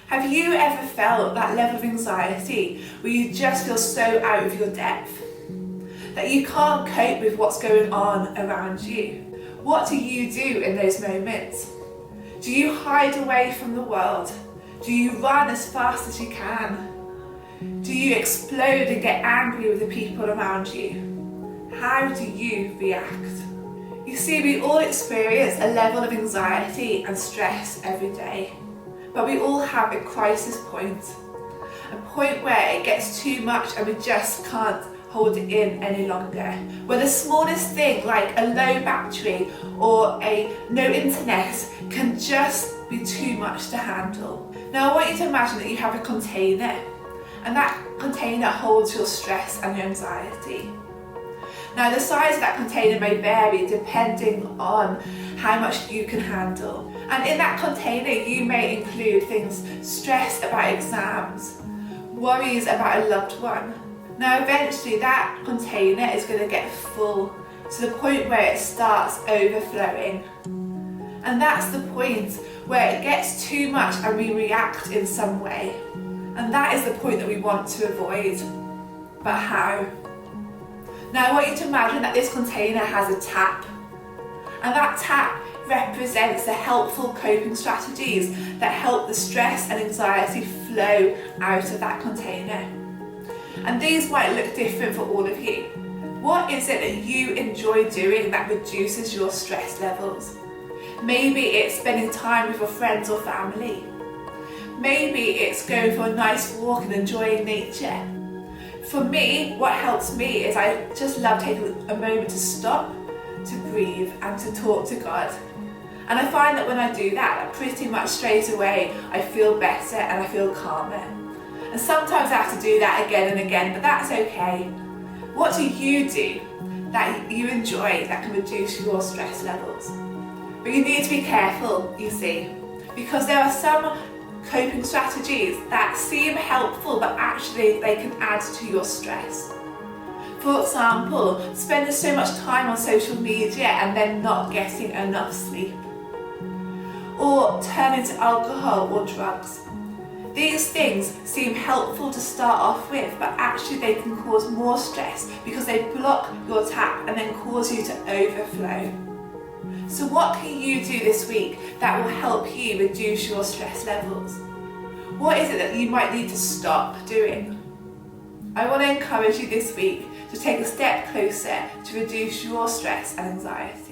Have you ever felt that level of anxiety where you just feel so out of your depth that you can't cope with what's going on around you? What do you do in those moments? Do you hide away from the world? Do you run as fast as you can? Do you explode and get angry with the people around you? How do you react? You see, we all experience a level of anxiety and stress every day, but we all have a crisis point, a point where it gets too much and we just can't hold it in any longer, where the smallest thing like a low battery or a no internet can just be too much to handle. Now I want you to imagine that you have a container, and that container holds your stress and your anxiety. Now the size of that container may vary depending on how much you can handle, and in that container you may include things: stress about exams, worries about a loved one. Now eventually that container is going to get full to the point where it starts overflowing, and that's the point where it gets too much and we react in some way, and that is the point that we want to avoid. But how? Now I want you to imagine that this container has a tap, and that tap represents the helpful coping strategies that help the stress and anxiety flow out of that container. And these might look different for all of you. What is it that you enjoy doing that reduces your stress levels? Maybe it's spending time with your friends or family. Maybe it's going for a nice walk and enjoying nature. For me, what helps me is I just love taking a moment to stop, to breathe and to talk to God. And I find that when I do that, pretty much straight away I feel better and I feel calmer. And sometimes I have to do that again and again, but that's okay. What do you do that you enjoy that can reduce your stress levels? But you need to be careful, you see, because there are some coping strategies that seem helpful but actually they can add to your stress. For example, spending so much time on social media and then not getting enough sleep, or turning to alcohol or drugs. These things seem helpful to start off with, but actually they can cause more stress because they block your tap and then cause you to overflow. So what can you do this week that will help you reduce your stress levels? What is it that you might need to stop doing? I want to encourage you this week to take a step closer to reduce your stress and anxiety.